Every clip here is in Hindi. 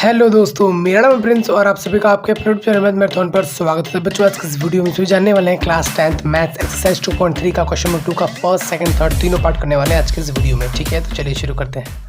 हेलो दोस्तों, मेरा नाम है प्रिंस और आप सभी का आपके अपने चैनल मैराथन पर स्वागत है। बच्चों, आज की इस वीडियो में सभी जानने वाले हैं क्लास 10th मैथ्स एक्सरसाइज 2.3 का क्वेश्चन नंबर 2 का फर्स्ट, सेकंड, थर्ड तीनों पार्ट करने वाले हैं आज के इस वीडियो में। ठीक है, तो चलिए शुरू करते हैं।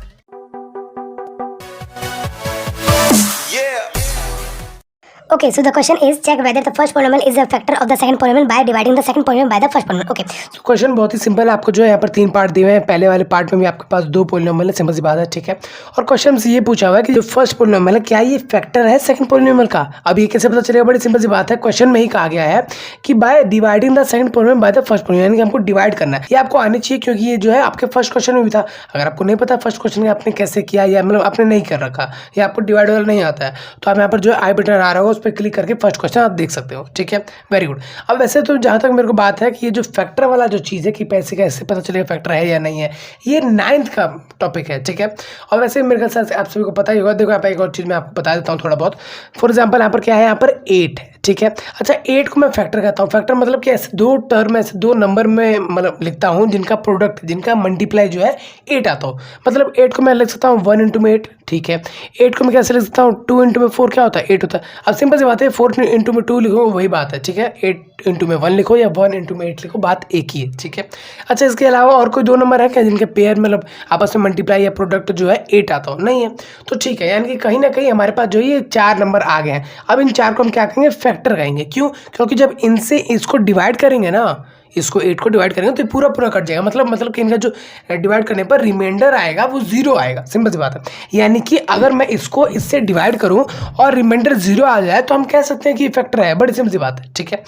Okay, so the question is check whether the first polynomial is a factor of the second polynomial by dividing the second polynomial by the first polynomial. Okay. तो क्वेश्चन बहुत ही सिंपल है। आपको जो है यहाँ पर 3 पार्ट दिए हुए हैं। पहले वाले पार्ट में भी आपके पास 2 पोलिनोमियल है, सिंपल सी बात है। ठीक है, और क्वेश्चन से ये पूछा हुआ है कि जो फर्स्ट पोलिनोमियल है क्या ये फैक्टर है सेकंड पोलिनोमियल का। अब ये कैसे पता चलेगा? बड़ी सिंपल सी बात है। क्वेश्चन में ही कहा गया है कि by dividing the second polynomial by the first polynomial, यानी कि हमको डिवाइड करना है। ये आपको आनी चाहिए क्योंकि ये जो है आपके फर्स्ट क्वेश्चन में भी था। अगर आपको नहीं पता फर्स्ट क्वेश्चन में आपने कैसे किया या मतलब आपने नहीं कर रखा या आपको डिवाइड वाला नहीं आता है, तो आप यहाँ पर जो आई बटन आ रहा होगा उस पर क्लिक करके फर्स्ट क्वेश्चन आप देख सकते हो। ठीक है, वेरी गुड। अब वैसे तो जहाँ तक मेरे को बात है कि ये जो फैक्टर वाला जो चीज़ है कि पैसे कैसे पता चलेगा फैक्टर है या नहीं है, ये 9th का टॉपिक है। ठीक है, और वैसे मेरे ख्याल से आप सभी को पता ही होगा। देखो यहाँ पर एक और चीज़ मैं आपको बता देता हूँ थोड़ा बहुत। फॉर एग्जाम्पल यहाँ पर क्या है, यहाँ पर 8 है। ठीक है, अच्छा 8 को मैं फैक्टर कहता हूँ। फैक्टर मतलब कि ऐसे 2 टर्म, ऐसे 2 नंबर में मतलब लिखता हूँ जिनका प्रोडक्ट, जिनका मल्टीप्लाई जो है 8 आता हो। मतलब 8 को मैं लिख सकता हूँ 1 × 8। ठीक है, 8 को मैं कैसे लिख सकता हूँ 2 × 4 क्या होता है 8 होता है। अब सिंपल सी बात है, 4 × 2 लिखो वही बात है। ठीक है, 8 × 1 लिखो या 1 × 8 लिखो, बात एक ही है। ठीक है, अच्छा इसके अलावा और कोई 2 नंबर है क्या जिनके पेयर मतलब आपस में मल्टीप्लाई या प्रोडक्ट जो है 8 आता हो? नहीं है। तो ठीक है, यानी कि कहीं ना कहीं हमारे पास जो ये 4 नंबर आ गए हैं। अब इन 4 को हम क्या कहेंगे? फैक्टर कहेंगे। क्यों? क्योंकि जब इनसे इसको डिवाइड करेंगे ना, इसको 8 को डिवाइड करेंगे तो ये पूरा पूरा कट जाएगा। मतलब कि इनका जो डिवाइड करने पर रिमाइंडर आएगा वो 0 आएगा। सिंपल सी बात है। यानी कि अगर मैं इसको इससे डिवाइड करूं और रिमाइंडर 0 आ जाए तो हम कह सकते हैं कि फैक्टर है। बड़ी सिंपल सी बात है। ठीक है,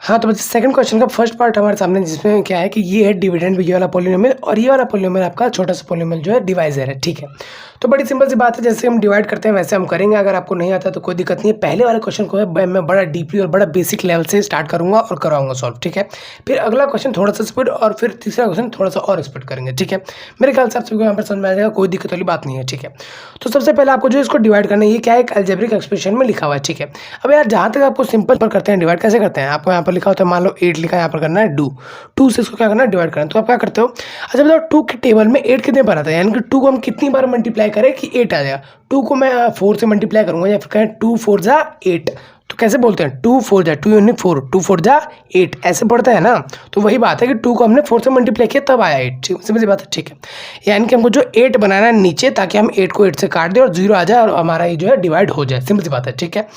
हाँ तो बच्चे सेकंड क्वेश्चन का फर्स्ट पार्ट हमारे सामने, जिसमें क्या है कि ये है डिविडेंड, ये वाला पोलिनोमियल, और ये वाला पोलिनोमियल आपका छोटा सा पोलिनोमियल जो है डिवाइजर है। ठीक है, तो बड़ी सिंपल सी बात है, जैसे हम डिवाइड करते हैं वैसे हम करेंगे। अगर आपको नहीं आता तो कोई दिक्कत नहीं है। पहले वाले क्वेश्चन को है मैं बड़ा डीपली और बड़ा बेसिक लेवल से स्टार्ट करूंगा और करवाऊंगा सॉल्व। ठीक है, फिर अगला क्वेश्चन थोड़ा सा स्पीड और फिर तीसरा क्वेश्चन थोड़ा सा और स्पीड करेंगे। ठीक है, मेरे ख्याल से आप सबको यहाँ पर समझ में आ जाएगा, कोई दिक्कत वाली बात नहीं है। ठीक है, तो सबसे पहले आपको जो इसको डिवाइड करना है, ये क्या है, एक अलजेब्रिक एक्सप्रेशन में लिखा हुआ है। ठीक है, अब यार जहाँ तक आपको सिंपल पर करते हैं डिवाइड कैसे करते हैं, आपको यहाँ पर लिखा होता है, मान लो 8 लिखा है, यहाँ पर करना है 2 से इसको क्या करना है डिवाइड करना है। तो आप क्या करते हो? अच्छा बताओ 2 के टेबल में 8 कितने बार आता है, यानी कि 2 को हम कितनी बार मल्टीप्लाई करें कि 8 आ जाएगा। 2 को मैं 4 से मल्टीप्लाई करूंगा, या फिर कहें 2 4 जा 8। तो कैसे बोलते हैं? 2 4 जा 2 यूनिक 4, 2 4 जा 8 ऐसे पढ़ते हैं ना। तो वही बात है कि 2 को हमने 4 से मल्टीप्लाई किया तब आया 8। सिंपल सी बात है। ठीक है, यानी कि हमको जो 8 बनाना है नीचे, ताकि हम 8 को 8 से काट दें और 0 आ जाए और हमारा ये जो है डिवाइड हो जाए। सिंपल सी बात है। ठीक है,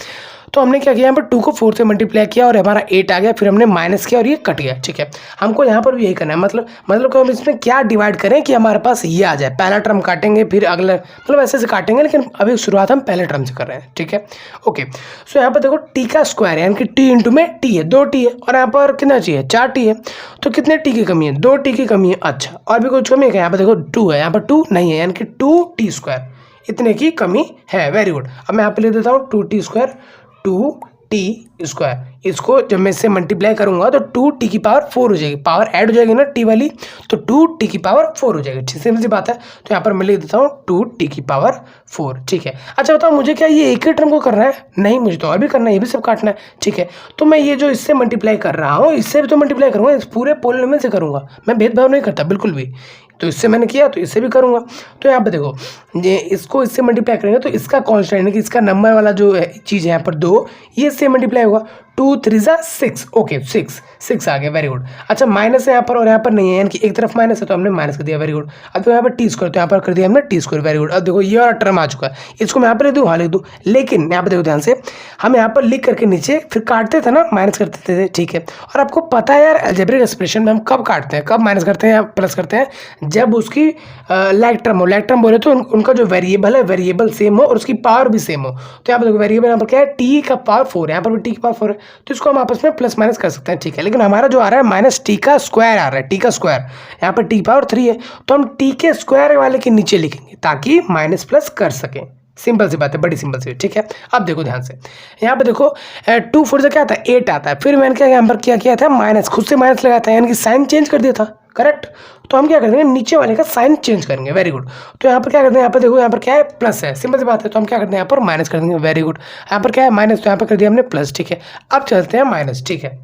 तो हमने क्या किया, यहाँ पर 2 को 4 से मल्टीप्लाई किया और हमारा 8 आ गया, फिर हमने माइनस किया और ये कट गया। ठीक है, हमको यहाँ पर भी यही करना है। मतलब कि हम इसमें क्या डिवाइड करें कि हमारे पास ये आ जाए। पहला टर्म काटेंगे, फिर अगला मतलब ऐसे से काटेंगे, लेकिन अभी शुरुआत हम पहले टर्म से कर रहे हैं। ठीक है, ओके। सो यहाँ पर देखो टी का स्क्वायर है, यानी कि टी इंटू में टी है, 2 टी है, और यहाँ पर कितना चाहिए 4 टी है। तो कितने टी की कमी है? 2 टी की कमी है। अच्छा, और भी कुछ कमी है क्या? यहाँ पर देखो 2 है, यहाँ पर 2 नहीं है, यानी कि 2t², इतने की कमी है। Very good. अब मैं यहाँ पर लिख देता हूँ 2t², 2t²। इसको जब मैं इससे मल्टीप्लाई करूंगा तो 2t की पावर 4 हो जाएगी। पावर ऐड हो जाएगी ना टी वाली, तो 2t की पावर 4 हो जाएगी। ठीक सिंपल सी बात है। तो यहाँ पर मैं लिख देता हूँ 2t की पावर 4। ठीक है, अच्छा बताओ मुझे क्या ये एक ही टर्म को करना है? नहीं, मुझे तो और भी करना है, ये भी सब काटना है। ठीक है, तो मैं ये जो इससे मल्टीप्लाई कर रहा हूँ इससे भी तो मल्टीप्लाई करूँगा, इस पूरे पोलिनोमियल से करूँगा। मैं भेदभाव नहीं करता बिल्कुल भी। तो इससे मैंने किया तो इससे भी करूँगा। तो यहाँ पे देखो, ये इसको इससे मल्टीप्लाई करेंगे तो इसका कांस्टेंट यानी कि इसका नंबर वाला जो चीज़ है यहाँ पर 2, ये इससे मल्टीप्लाई होगा। 2 3 जा 6। ओके, 6 आ गया। Very good. अच्छा माइनस है यहाँ पर और यहाँ पर नहीं है, यानी कि एक तरफ माइनस है तो हमने माइनस कर दिया। Very good. अब तो यहाँ पर t², तो यहाँ पर कर दिया हमने t²। Very good. अब देखो ये वाला टर्म आ चुका है, इसको मैं यहाँ पर लिख दूँ, हाँ लिख दूँ। लेकिन यहाँ पर देखो ध्यान से, हम यहाँ पर लिख करके नीचे फिर काटते थे ना, माइनस करते थे। ठीक है, और आपको पता है यार अलजेब्रिक एक्सप्रेशन में हम कब काटते हैं, कब माइनस करते हैं या प्लस करते हैं? जब उसकी लाइक टर्म हो। लाइक टर्म बोले तो उनका जो वेरिएबल है वेरिएबल सेम हो और उसकी पावर भी सेम हो। तो यहाँ पर देखो वेरिएबल यहाँ पर क्या है, टी का पावर 4 है, यहाँ पर भी टी की पावर 4 है, तो इसको हम आपस में प्लस माइनस कर सकते हैं। ठीक है, लेकिन हमारा जो आ रहा है माइनस टी का स्क्वायर आ रहा है, टी का स्क्वायर, यहाँ पर टी पावर 3 है, तो हम टी के स्क्वायर वाले के नीचे लिखेंगे ताकि माइनस प्लस कर सकें। सिंपल सी बात है, बड़ी सिंपल सी। ठीक है, अब देखो ध्यान से, यहाँ पे देखो 2 4 से क्या आता है 8 आता है। फिर मैंने क्या यहाँ पर क्या किया था, माइनस, खुद से माइनस लगाया था, यानी कि साइन चेंज कर दिया था। करेक्ट, तो हम क्या करेंगे नीचे वाले का साइन चेंज करेंगे। Very good. तो यहाँ पर क्या करते हैं, यहाँ पर देखो यहाँ पर क्या है प्लस है, सिंपल सी बात है, तो हम क्या करते हैं यहाँ पर माइनस कर देंगे। Very good. यहाँ पर क्या है माइनस, तो यहाँ पर कर दिया हमने प्लस। ठीक है, अब चलते हैं माइनस। ठीक है,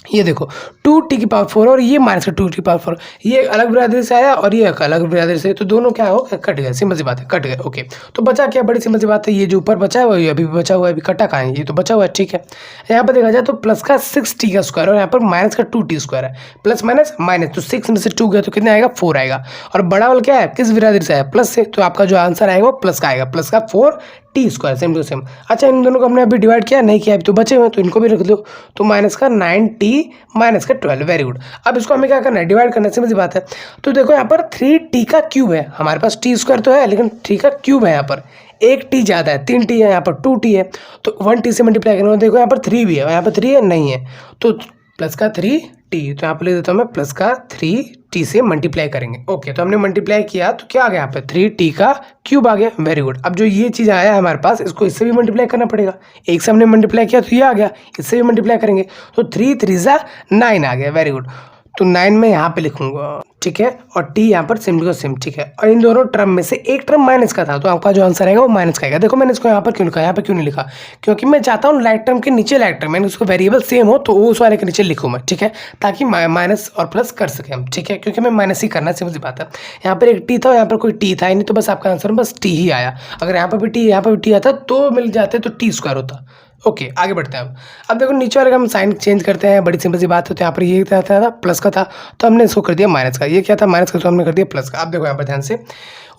ये देखो 2t⁴ और ये -2t⁴, ये एक अलग बिरादरी से आया और ये एक अलग बिरादरी से, तो दोनों क्या हो गया, कट गया, सिंपल सी बात है, कट गए। ओके, तो बचा क्या, बड़ी सिंपल सी बात है, ये जो ऊपर बचा है वो अभी भी बचा हुआ है, अभी कटा कहाँ है, ये तो बचा हुआ है, ठीक है। यहाँ पर देखा जाए तो प्लस का 6t² और यहाँ पर माइनस का 2t² है, प्लस माइनस माइनस, तो 6 में से 2 गया तो कितना आएगा, 4 आएगा। और बड़ा वाला क्या है, किस बिरादरी से है, प्लस से, तो आपका जो आंसर आएगा वो प्लस का आएगा, प्लस का 4t², सेम टू सेम। अच्छा, इन दोनों को हमने अभी डिवाइड किया नहीं किया, अभी तो बचे हुए हैं, तो इनको भी रख दो, तो माइनस का 9t माइनस का 12, वेरी गुड। अब इसको हमें क्या करना है, डिवाइड करना है, सिंपल सी बात है। तो देखो यहाँ पर 3t³ है, हमारे पास t² तो है लेकिन 3³ है यहाँ पर, एक t ज़्यादा है, 3t है, यहाँ पर 2t है, तो 1t से मल्टीप्लाई करेंगे, देखो यहाँ पर 3 भी है, यहाँ पर 3 है नहीं है, तो प्लस का 3t, तो यहाँ पर ले देता हूँ मैं, प्लस का 3t से मल्टीप्लाई करेंगे। ओके, तो हमने मल्टीप्लाई किया तो क्या आ गया यहाँ पे, 3t³ आ गया, वेरी गुड। अब जो ये चीज़ आया है हमारे पास, इसको इससे भी मल्टीप्लाई करना पड़ेगा, एक से हमने मल्टीप्लाई किया तो ये आ गया, इससे भी मल्टीप्लाई करेंगे तो 3 3 9 आ गया, वेरी गुड। तो 9 में यहाँ पे लिखूंगा, ठीक है, और t यहाँ पर सेम टू सेम, ठीक है। और इन दोनों टर्म में से एक टर्म माइनस का था, तो आपका जो आंसर आएगा वो माइनस का आएगा। देखो मैंने इसको यहाँ पर क्यों लिखा, यहाँ पर क्यों नहीं लिखा, क्योंकि मैं चाहता हूँ लाइक टर्म के नीचे लाइक टर्म, मैंने उसको वेरिएबल सेम हो तो उस वाले के नीचे लिखूँ मैं, ठीक है, ताकि माइनस और प्लस कर सके हम, ठीक है, क्योंकि मैं माइनस ही करना, सिंपल सी बात है। यहाँ पर एक t था, यहाँ पर कोई t था ही नहीं, तो बस आपका आंसर बस t ही आया। अगर यहाँ पर भी t, यहाँ पर भी t आता तो मिल जाते तो t² होता। ओके, आगे बढ़ते हैं। अब देखो नीचे वाले का हम साइन चेंज करते हैं, बड़ी सिंपल सी बात है। तो यहाँ पर ये था प्लस का था, तो हमने इसको कर दिया माइनस का, ये क्या था माइनस का, तो हमने कर दिया प्लस का। अब देखो यहाँ पर ध्यान से,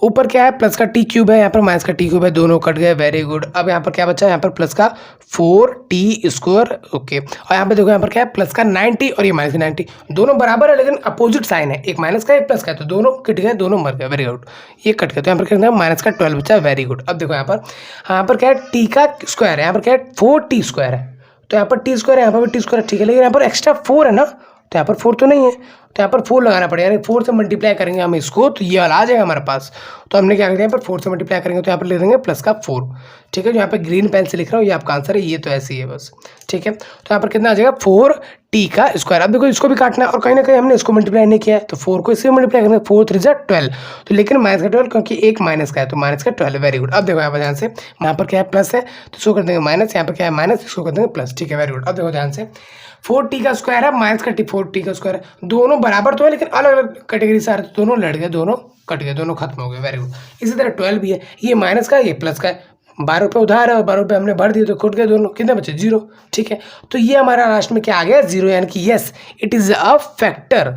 ऊपर क्या है, प्लस का t³ है, यहाँ पर माइनस का t³ है, दोनों कट गए, वेरी गुड। अब यहाँ पर क्या बचा, यहाँ पर प्लस का 4t², ओके। और यहाँ पर देखो, यहाँ पर क्या है, प्लस का 9t और ये माइनस का 9t, दोनों बराबर है लेकिन अपोजिट साइन है, एक माइनस का एक प्लस का, तो दोनों कट गए, दोनों मर गए, वेरी गुड। ये कट गए, तो यहाँ पर क्या माइनस का 12 बचा, वेरी गुड। अब देखो यहाँ पर क्या है, t² है, यहाँ पर क्या है 4t² है, तो यहाँ पर t² है, यहाँ पर भी t² ठीक है, लेकिन यहाँ पर एक्स्ट्रा 4 है ना, तो यहाँ पर 4 तो नहीं है, तो यहाँ पर 4 लगाना पड़ेगा, यानी 4 से मल्टीप्लाई करेंगे हम इसको, तो ये वाला आ जाएगा हमारे पास। तो हमने क्या कर दिया, यहाँ पर 4 से मल्टीप्लाई करेंगे, तो यहाँ पर ले देंगे प्लस का 4, ठीक है। जो यहाँ पर ग्रीन पेन से लिख रहा हूँ ये आपका आंसर है, ये तो ऐसे ही है बस, ठीक है। तो यहाँ पर कितना आ जाएगा, 4t²। अब देखो इसको भी काटना है, और कहीं ना कहीं हमने इसको मल्टीप्लाई नहीं किया है, तो 4 को इससे मल्टीप्लाई करेंगे, 4 3 12, तो लेकिन माइनस का 12, क्योंकि एक माइनस का है, तो माइनस का 12, वेरी गुड। अब देखो यहाँ पर ध्यान से, यहाँ पर क्या है प्लस है, तो इसको कर देंगे माइनस, यहाँ पर क्या है माइनस, इसको कर देंगे प्लस, ठीक है, वेरी गुड। अब देखो ध्यान से, 4t² है माइनस का 4t² है, दोनों बराबर तो है लेकिन अलग अलग कैटेगरी से आ रहे, दोनों लड़ गए, दोनों कट गए, दोनों खत्म हो गए, वेरी गुड। इसी तरह 12 भी है, ये माइनस का, ये प्लस का है, 12 रुपये उधार है और 12 रुपये हमने भर दिए तो कट गए दोनों, कितने बचे 0, ठीक है। तो ये हमारा लास्ट में क्या आ गया 0, यानी कि yes it is a factor,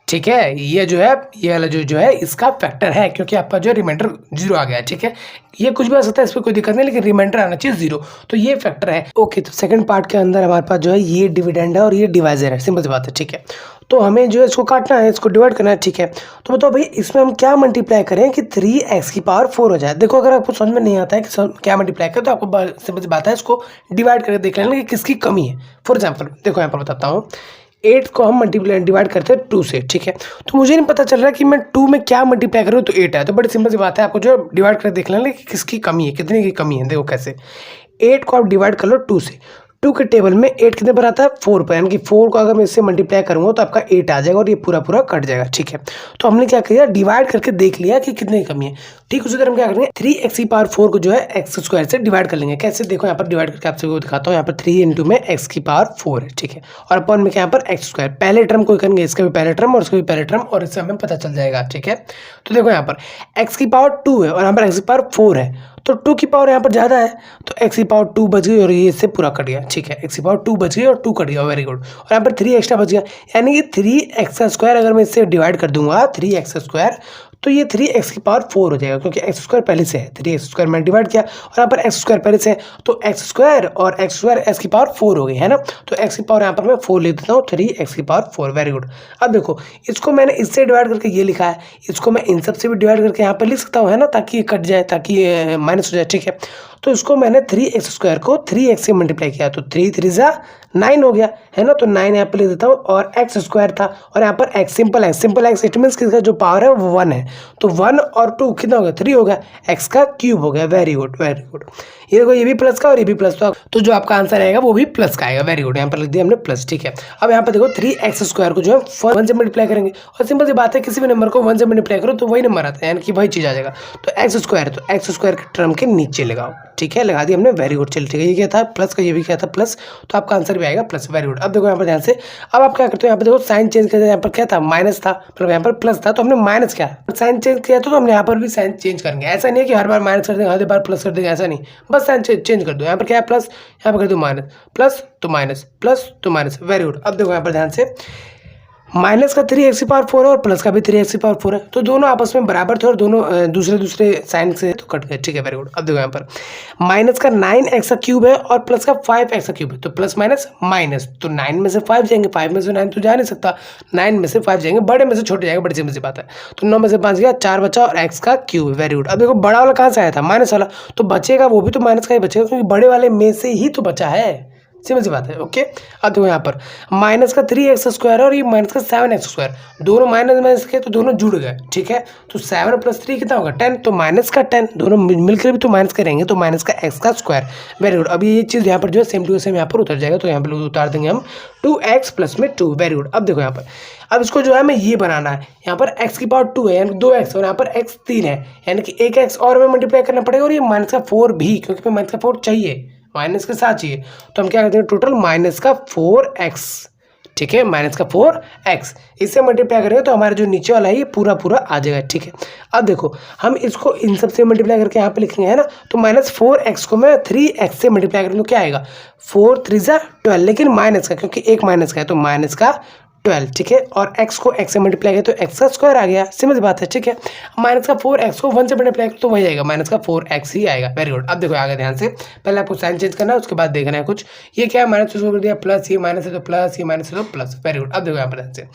ठीक है। ये जो है, ये वाला जो है इसका फैक्टर है, क्योंकि आपका जो रिमाइंडर 0 आ गया है, ठीक है। ये कुछ भी आ सकता है, इस पर कोई दिक्कत नहीं, लेकिन रिमाइंडर आना चाहिए 0, तो ये फैक्टर है। ओके, तो सेकंड पार्ट के अंदर हमारे पास जो है ये डिविडेंड है और ये डिवाइजर है, सिंपल सी बात है, ठीक है। तो हमें जो है इसको काटना है, इसको डिवाइड करना है, ठीक है। तो बताओ भाई इसमें हम क्या मल्टीप्लाई करें कि 3x⁴ हो जाए। देखो अगर आपको समझ में नहीं आता है कि क्या मल्टीप्लाई करें, तो आपको सिंपल सी बात है, इसको डिवाइड करके देख लेना कि किसकी कमी है। फॉर एग्जाम्पल देखो यहाँ पर बताता हूँ, 8 को हम मल्टीप्लाई डिवाइड करते हैं 2 से, ठीक है। तो मुझे नहीं पता चल रहा कि मैं 2 में क्या मल्टीप्लाई करूँ, तो 8 है, तो बड़ी सिंपल सी बात है, आपको जो डिवाइड करके देख लेना कि किसकी कमी है, कितने की कमी है। देखो कैसे, 8 को आप डिवाइड कर लो 2 से, 2 के टेबल में 8 कितने पर आता है 4 पर, यानी कि 4 को अगर मैं इससे मल्टीप्लाई करूँगा तो आपका 8 आ जाएगा और ये पूरा पूरा कट जाएगा, ठीक है। तो हमने क्या किया, डिवाइड करके देख लिया कि कितने की कमी है, ठीक। उसी तरह हम क्या करेंगे, 3x⁴ को जो है x² से डिवाइड कर लेंगे। कैसे, देखो यहाँ पर डिवाइड करके आपसे वो दिखाता हूँ, यहाँ पर 3 इंटू में x⁴ है, ठीक है, और अपन में क्या यहाँ पर x², पहले टर्म को करेंगे, इसका भी पहले टर्म और इसका भी पहले टर्म, और इससे हमें पता चल जाएगा, ठीक है। तो देखो यहाँ पर x⁴ है और यहाँ पर x⁴ है, तो 2 की पावर यहाँ पर ज़्यादा है, तो x⁴ बच गई और ये इससे पूरा कट गया, ठीक है। x⁴ बच गई और 2 कट गया, वेरी गुड। और यहाँ पर 3 एक्स्ट्रा बच गया, यानी कि 3x² अगर मैं इससे डिवाइड कर दूंगा 3x², तो ये 3x⁴ हो जाएगा, क्योंकि x² पहले से है, 3x² मैंने डिवाइड किया और यहाँ पर x² पहले से है, तो x² और x² x⁴ हो गई है ना, तो x⁴ यहाँ पर मैं 4 लिख देता हूँ, 3x⁴, वेरी गुड। अब देखो इसको मैंने इससे डिवाइड करके ये लिखा है, इसको मैं इन सब से भी डिवाइड करके यहाँ पर लिख सकता हूँ, है ना, ताकि ये कट जाए, ताकि ये माइनस हो जाए, ठीक है। तो इसको मैंने 3x² को 3x से मल्टीप्लाई किया, तो 3 3 9 हो गया, है ना, तो 9 यहाँ पर लिख देता हूँ, और x² था और यहाँ पर x, simple x it means किसका जो पावर है वो 1 है, तो 1 और 2 कितना हो गया 3 हो गया, x³ हो गया, वेरी गुड वेरी गुड। ये देखो ये भी प्लस का और ये भी प्लस का, तो जो आपका आंसर आएगा वो भी प्लस का आएगा, वेरी गुड। यहाँ पर लिख दिया हमने प्लस, ठीक है। अब यहाँ पर देखो 3x² को जो है 1 से मल्टीप्लाई करेंगे, और सिंपल सी बात है किसी भी नंबर को 1 से मल्टीप्लाई करो तो वही नंबर आता है, यानी कि वही चीज़ आ जाएगा। तो x² के टर्म के नीचे लगाओ, ठीक है, लगा दिया हमने, वेरी गुड। चलिए ठीक है, ये क्या था प्लस का, ये भी क्या था प्लस, तो आपका आंसर भी आएगा प्लस, वेरी गुड। अब देखो यहाँ पर ध्यान से, अब आप क्या करते हो, यहाँ पर देखो साइन चेंज करते हैं, यहाँ पर क्या था माइनस था, मतलब यहाँ पर प्लस था तो हमने माइनस किया, साइन चेंज किया तो हमने यहाँ पर भी साइन चेंज करेंगे। ऐसा नहीं है कि हर बार माइनस कर देंगे हर बार प्लस कर देंगे, ऐसा नहीं, बस साइन चेंज कर दो। यहाँ पर क्या है प्लस, यहाँ पर कर दो माइनस, प्लस तो माइनस, प्लस तो माइनस, वेरी गुड। अब देखो यहाँ पर ध्यान से, माइनस का 3x⁴ है और प्लस का भी 3x⁴ है, तो दोनों आपस में बराबर थे और दोनों दूसरे साइन से तो कट गए, ठीक है, वेरी गुड। अब देखो यहाँ पर माइनस का 9x³ है और प्लस का 5x³ है, तो प्लस माइनस माइनस, तो 9 में से 5 जाएंगे, 5 में से 9 तो जा नहीं सकता, 9 में से 5 जाएंगे, बड़े में से छोटे जाएंगे, बड़ी सिंपल सी बात है। तो 9 में से 5 गया, 4 बचा और x³, वेरी गुड। अब देखो बड़ा वाला कहाँ से आया था, माइनस वाला, तो बचेगा वो भी तो माइनस का ही बचेगा, क्योंकि बड़े वाले में से ही तो बचा है, सिंपल सी बात है, ओके। अब देखो यहाँ पर माइनस का 3x² है और ये माइनस का 7x², दोनों माइनस माइनस के तो दोनों जुड़ गए, ठीक है। तो 7 + 3 कितना होगा 10, तो माइनस का 10, दोनों मिलकर भी तो माइनस करेंगे, तो माइनस का x², वेरी गुड। अब ये चीज़ यहाँ पर जो है सेम टू सेम यहाँ पर उतर जाएगा, तो यहाँ पर उतार देंगे हम 2x + 2, वेरी गुड। अब देखो यहाँ पर, अब इसको जो है हमें ये बनाना है, यहाँ पर x⁴ है यानी 2x और यहाँ पर x 3 है, यानी कि एक x और हमें मल्टीप्लाई करना पड़ेगा, और ये माइनस का 4 भी, क्योंकि हमें माइनस का 4 चाहिए, माइनस के साथ चाहिए, तो हम क्या करते हैं टोटल माइनस का 4x, ठीक है, माइनस का 4x, इससे मल्टीप्लाई करेंगे तो हमारा जो नीचे वाला है ये पूरा आ जाएगा, ठीक है। अब देखो हम इसको इन सब से मल्टीप्लाई करके यहाँ पे लिखेंगे, है ना, तो -4x को मैं 3x से मल्टीप्लाई करूँगा, क्या आएगा 4 3 12, लेकिन माइनस का, क्योंकि एक माइनस का है तो माइनस का 12, ठीक है, और x को x से मल्टीप्लाई किया तो x² आ गया, सिंपल सी बात है, ठीक है। माइनस का 4x को 1 से मल्टीप्लाई तो वही आएगा, माइनस का 4x ही आएगा, वेरी गुड। अब देखो आगे ध्यान से, पहले आपको साइन चेंज करना है, उसके बाद देखना है कुछ, ये क्या है माइनस उसको कर दिया प्लस, ये माइनस है तो प्लस, ये माइनस है तो प्लस, वेरी गुड। अब देखो यहाँ पर ध्यान से,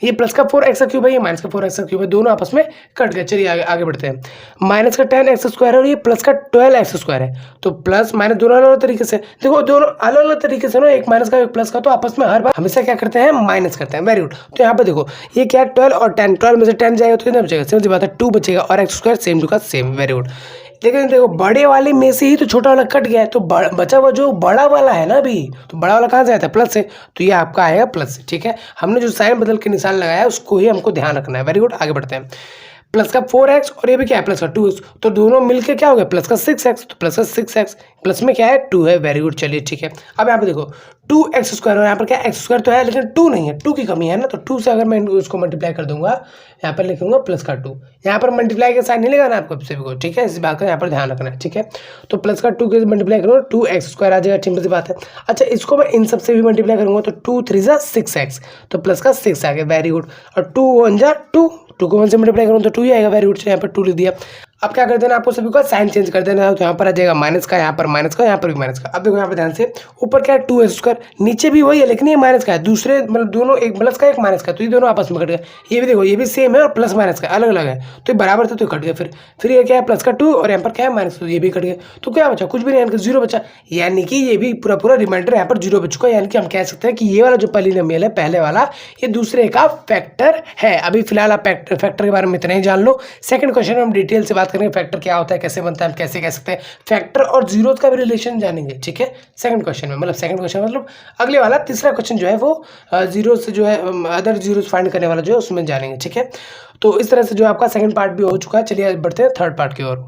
ये प्लस का 4x³ है, ये माइनस का 4x³ है, दोनों आपस में कट गए। चलिए आगे बढ़ते हैं, माइनस का 10x² है और ये प्लस का 12x² है, तो प्लस माइनस दोनों अलग अलग तरीके से, देखो दोनों अलग अलग तरीके से ना, एक माइनस का एक प्लस का, तो आपस में हर बार हमेशा क्या करते हैं माइनस करते हैं, वेरी गुड। तो यहाँ पर देखो ये क्या है 12 और 10, 12 में से 10 जाएगा तो कितना बचेगा, सिंपल सी बात है 2 बचेगा, और x² सेम टू का सेम, वेरी गुड। लेकिन देखो बड़े वाले में से ही तो छोटा वाला कट गया है, तो बचा हुआ जो बड़ा वाला है ना अभी, तो बड़ा वाला कहाँ से आता है प्लस से, तो ये आपका आएगा प्लस से, ठीक है। हमने जो साइन बदल के निशान लगाया है उसको ही हमको ध्यान रखना है, वेरी गुड। आगे बढ़ते हैं, प्लस का 4x और ये भी क्या है प्लस का 2x, तो दोनों मिलके क्या हो गया प्लस का 6x, तो प्लस का 6x प्लस में क्या है 2 है, वेरी गुड। चलिए ठीक है, अब यहाँ पे देखो 2x² और यहाँ पर क्या x² तो है लेकिन 2 नहीं है, 2 की कमी है ना, तो 2 से अगर मैं उसको मल्टीप्लाई कर दूंगा, यहाँ पर लिखूंगा प्लस का 2, यहाँ पर मल्टीप्लाई का साइन नहीं लगाना आपको सभी को, ठीक है, इस बात का यहाँ पर ध्यान रखना है, ठीक है। तो प्लस का 2 के मल्टीप्लाई करूँगा 2x² आ जाएगा, सिंपल सी बात है। अच्छा इसको मैं इन सब से भी मल्टीप्लाई करूँगा तो 2 3 6x, तो प्लस का 6 आ गया, वेरी गुड। और 2 1 2, 2 को 1 से मल्टीप्लाई करूँ तो 2 ही आएगा, वेरी गुड। यहाँ पर 2 लिख दिया। अब क्या कर देना आपको सभी को साइन चेंज कर देना है, तो यहाँ पर आ जाएगा माइनस का, यहाँ पर माइनस का, यहाँ पर भी माइनस का। अब देखो यहाँ पर ध्यान से, ऊपर क्या है 2x², नीचे भी वही है लेकिन ये माइनस का है, दूसरे मतलब दोनों एक प्लस का एक माइनस का, तो ये दोनों आपस में कट गए। ये भी देखो ये भी सेम है और प्लस माइनस का अलग अलग है, तो ये बराबर था तो कट गए। फिर ये क्या है प्लस का 2 और यहाँ पर क्या है माइनस, तो ये भी कट गए, तो क्या बचा कुछ भी नहीं, यानी कि 0 बचा, यानी कि ये भी पूरा रिमाइंडर यहाँ पर 0 बच चुका है। यानी कि हम कह सकते हैं कि ये वाला जो पॉलिनोमियल है पहले वाला, ये दूसरे का फैक्टर है। अभी फिलहाल आप फैक्टर के बारे में इतना ही जान लो, सेकंड क्वेश्चन में हम डिटेल से बात करेंगे फैक्टर क्या होता है, कैसे बनता है, हम कैसे कह सकते हैं, फैक्टर और जीरोस का भी रिलेशन जानेंगे, ठीक है। सेकंड क्वेश्चन में मतलब अगले वाला तीसरा क्वेश्चन जो है वो जीरो से जो है अदर जीरोस फाइंड करने वाला जो है उसमें जानेंगे, ठीक है। तो इस तरह से जो आपका सेकंड पार्ट भी हो चुका है। चलिए बढ़ते हैं थर्ड पार्ट की ओर।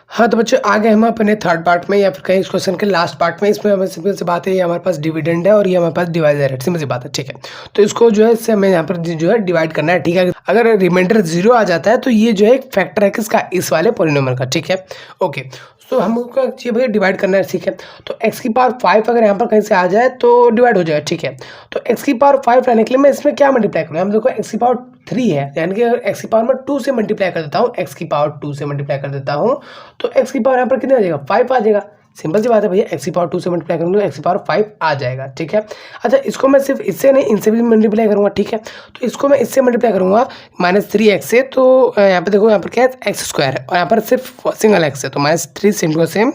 हाँ तो बच्चों आ गए हम अपने थर्ड पार्ट में या फिर कहीं इस क्वेश्चन के लास्ट पार्ट में। इसमें हमें सिंपल सी बात है, ये हमारे पास डिविडेंड है और ये हमारे पास डिवाइजर है, सिंपल सी बात है, ठीक है। तो इसको जो है इससे हमें यहाँ पर जो है डिवाइड करना है, ठीक है। अगर रिमाइंडर 0 आ जाता है तो ये जो है एक फैक्टर है किसका, इस वाले पॉलिनोमियल का, ठीक है, ओके। तो हमको चाहिए भैया डिवाइड करना है, ठीक है। तो x⁵ अगर यहाँ पर कहीं से आ जाए तो डिवाइड हो जाएगा, ठीक है। तो x⁵ लाने के लिए मैं इसमें क्या मल्टीप्लाई करूँ, हम देखो x⁵ है, यानी कि अगर x⁵ में 2 से मल्टीप्लाई कर देता हूँ, x⁵ से मल्टीप्लाई कर देता हूँ तो x⁵ यहाँ पर कितना आ जाएगा 5 आ जाएगा। सिंपल सी बात है भैया, x⁵ से मल्टीप्लाई करूँगा तो x⁵ आ जाएगा, ठीक है। अच्छा इसको मैं सिर्फ इससे नहीं इनसे भी मल्टीप्लाई करूँगा, ठीक है। तो इसको मैं इससे मल्टीप्लाई करूँगा -3x से, तो यहाँ पे देखो यहाँ पर क्या है x² है और यहाँ पर सिर्फ सिंगल x है, तो -3 सेम टू सेम,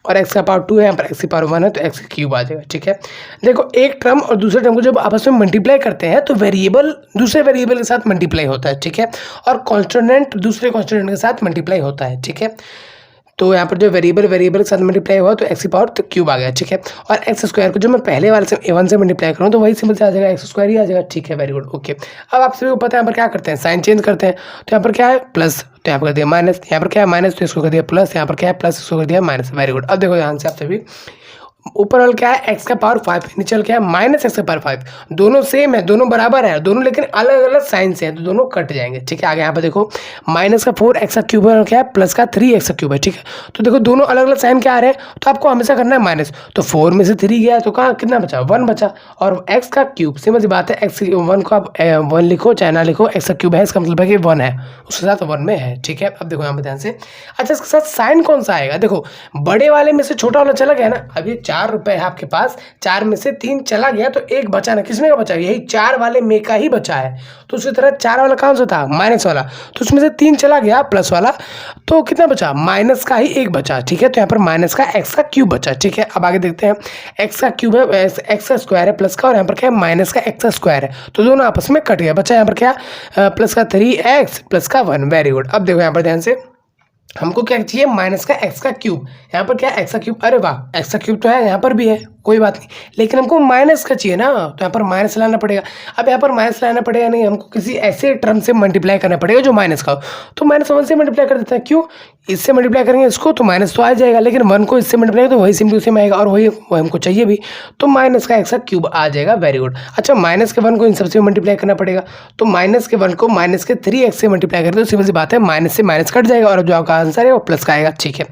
और x का पावर 2 है, यहाँ पर x की पावर 1 है तो x³ आ जाएगा, ठीक है। देखो एक टर्म और दूसरे टर्म को जब आपस में मल्टीप्लाई करते हैं तो वेरिएबल दूसरे वेरिएबल के साथ मल्टीप्लाई होता है, ठीक है, और कॉन्स्टेंट दूसरे कॉन्स्टेंट के साथ मल्टीप्लाई होता है, ठीक है। तो यहाँ पर जो वेरिएबल के साथ मल्टीप्लाई हुआ तो x³ आ गया, ठीक है। और x² को जो मैं पहले वाले से a1 से मल्टीप्लाई करूँ तो वही सिंपल से आ जाएगा, x² ही आ जाएगा, ठीक है, वेरी गुड, ओके। अब आप सभी को पता है यहाँ पर क्या करते हैं, साइन चेंज करते हैं। तो यहाँ पर क्या है प्लस, तो यहाँ पर कर दिया माइनस, यहाँ पर क्या है माइनस, तो इसको कर दिया प्लस, यहाँ पर क्या है प्लस, इसको कर दिया माइनस, वेरी गुड। अब देखो यहाँ से आप सभी ऊपर वाला क्या है, एक्स का पावर 5 है, नीचे वाला क्या है, माइनस एक्स का पावर 5। दोनों सेम है, दोनों बराबर है, दोनों लेकिन अलग अलग साइन से हैं, तो दोनों कट जाएंगे। ठीक है, आगे यहाँ पर देखो माइनस का 4 एक्स का क्यूब है और क्या है, प्लस का 3 एक्स का क्यूब है। ठीक है, तो देखो दोनों अलग अलग साइन क्या आ रहे हैं, तो आपको हमेशा करना है माइनस। तो 4 में से 3 गया तो कहाँ कितना बचा, 1 बचा। और एक्स का क्यूब, सिंपल सी बात है, एक्स 1 को आप 1 लिखो चाहे ना लिखो, एक्स का क्यूब है, इसका मतलब है कि 1 है, उसके साथ 1 में है। ठीक है, अब देखो यहाँ पर ध्यान से, अच्छा इसके साथ साइन कौन सा आएगा, देखो बड़े वाले में से छोटा वाला चला गया ना, अब ये 4 रुपए है आपके पास, 4 में से 3 चला गया तो 1 बचा ना, किसमें का बचा, यही 4 वाले में का ही बचा है। तो उसी तरह 4 वाला कौन सा था, माइनस वाला, तो उसमें से 3 चला गया प्लस वाला, तो कितना बचा, माइनस का ही 1 बचा। ठीक है, तो यहाँ पर माइनस का एक्स का क्यूब बचा। ठीक है, अब आगे देखते हैं, एक्स का क्यूब है, एक्स का स्क्वायर है प्लस का, और यहाँ पर क्या है, माइनस का एक्स का स्क्वायर है, तो दोनों आपस में कट गया, बचा यहाँ पर क्या, प्लस का 3x प्लस का 1। Very good. अब देखो यहाँ पर ध्यान से, हमको क्या चाहिए, माइनस का एक्स का क्यूब, यहाँ पर क्या एक्स का क्यूब, अरे वाह एक्स का क्यूब तो है, यहाँ पर भी है, कोई बात नहीं, लेकिन हमको माइनस का चाहिए ना, तो यहाँ पर माइनस लाना पड़ेगा। अब यहाँ पर माइनस लाना पड़ेगा नहीं, हमको किसी ऐसे टर्म से मल्टीप्लाई करना पड़ेगा जो माइनस का हो, तो माइनस 1 से मल्टीप्लाई कर देते हैं। क्यों, इससे मल्टीप्लाई करेंगे इसको तो माइनस तो आ जाएगा, लेकिन 1 को इससे मल्टीप्लाई तो वही सेम टू सेम आएगा, और वही हमको चाहिए भी, तो माइनस का एक्स का क्यूब आ जाएगा। Very good. अच्छा माइनस के 1 को इन सबसे मल्टीप्लाई करना पड़ेगा, तो माइनस के 1 को माइनस के 3x से मल्टीप्लाई करें तो सिंपल सी बात है, माइनस से माइनस कट जाएगा, और जो आपका आंसर है वो प्लस का आएगा। ठीक है,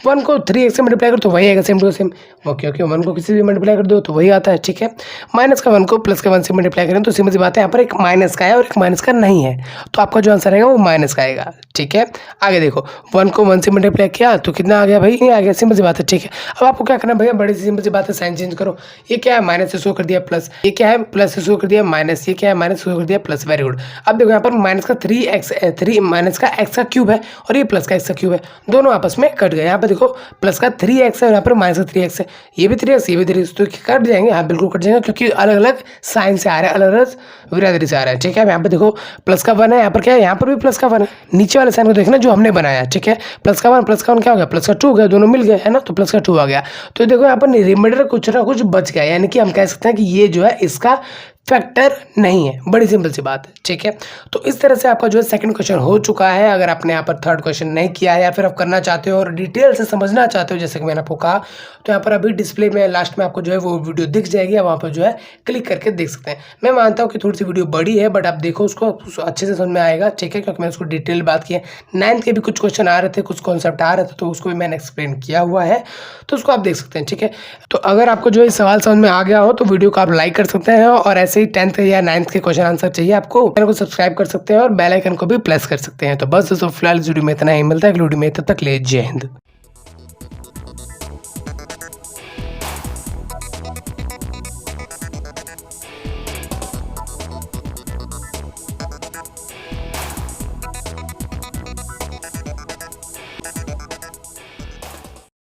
1 को 3x से मल्टीप्लाई करो तो वही आएगा same to same, okay okay, 1 को किसी भी मल्टीप्लाई कर दो तो वही आता है। ठीक है, माइनस का 1 को प्लस का 1 से मल्टीप्लाई करें तो सिंपल सी बात है, यहाँ पर एक माइनस का है और एक माइनस का नहीं है, तो आपका जो आंसर आएगा वो माइनस का आएगा। ठीक है, आगे देखो 1 को 1 से मल्टीप्लाई किया तो कितना आ गया भाई, नहीं आ गया, सिंपल सी बात है। ठीक है, अब आपको क्या करना है भैया, बड़ी सी सिंपल सी बात है, साइन चेंज करो। ये क्या है, माइनस से शो कर दिया प्लस, ये क्या है, प्लस से शो कर दिया माइनस, ये क्या है, माइनस से शो कर दिया प्लस। Very good. अब देखो यहाँ पर माइनस का 3 माइनस का एक्स का क्यूब है और ये प्लस का एक्स का क्यूब है, दोनों आपस में कट गए। यहाँ पर देखो प्लस का 3x है और यहाँ पर माइनस का 3x है, ये भी 3x ये भी 3x, तो कट जाएंगे, हाँ बिल्कुल कट जाएंगे, क्योंकि अलग अलग साइन से आ रहा है, अलग अलग बिरादरी से आ रहा है। ठीक है, यहाँ पर देखो प्लस का 1 है, यहाँ पर क्या है, यहाँ पर भी प्लस का 1 है, नीचे वाले साइन को देखना जो हमने बनाया। ठीक है, प्लस का 1 क्या हो गया, प्लस का 2 हो गया, दोनों मिल गए है ना, तो प्लस का 2 आ गया। तो देखो यहाँ पर रिमाइंडर कुछ ना कुछ बच गया, यानी कि हम कह सकते हैं कि ये जो है इसका फैक्टर नहीं है, बड़ी सिंपल सी बात है। ठीक है, तो इस तरह से आपका जो है सेकंड क्वेश्चन हो चुका है। अगर आपने यहाँ पर थर्ड क्वेश्चन नहीं किया है या फिर आप करना चाहते हो और डिटेल से समझना चाहते हो, जैसे कि मैंने आपको कहा, तो यहाँ पर अभी डिस्प्ले में लास्ट में आपको जो है वो वीडियो दिख जाएगी, वहाँ पर जो है क्लिक करके देख सकते हैं। मैं मानता हूँ कि थोड़ी सी वीडियो बड़ी है, बट आप देखो उसको अच्छे से समझ में आएगा। ठीक है, क्योंकि मैंने उसको डिटेल बात की है, 9th के भी कुछ क्वेश्चन आ रहे थे, कुछ कॉन्सेप्ट आ रहे थे, तो उसको भी मैंने एक्सप्लेन किया हुआ है, तो उसको आप देख सकते हैं। ठीक है, तो अगर आपको जो है सवाल समझ में आ गया हो तो वीडियो को आप लाइक कर सकते हैं, और ऐसे ही 10th या 9th के क्वेश्चन आंसर चाहिए आपको, चैनल को सब्सक्राइब कर सकते हैं और बेल आइकन को भी प्रेस कर सकते हैं। तो बस दोस्तों फिलहाल इस वीडियो में इतना ही, मिलता है अगली वीडियो में, तब तक ले जय हिंद।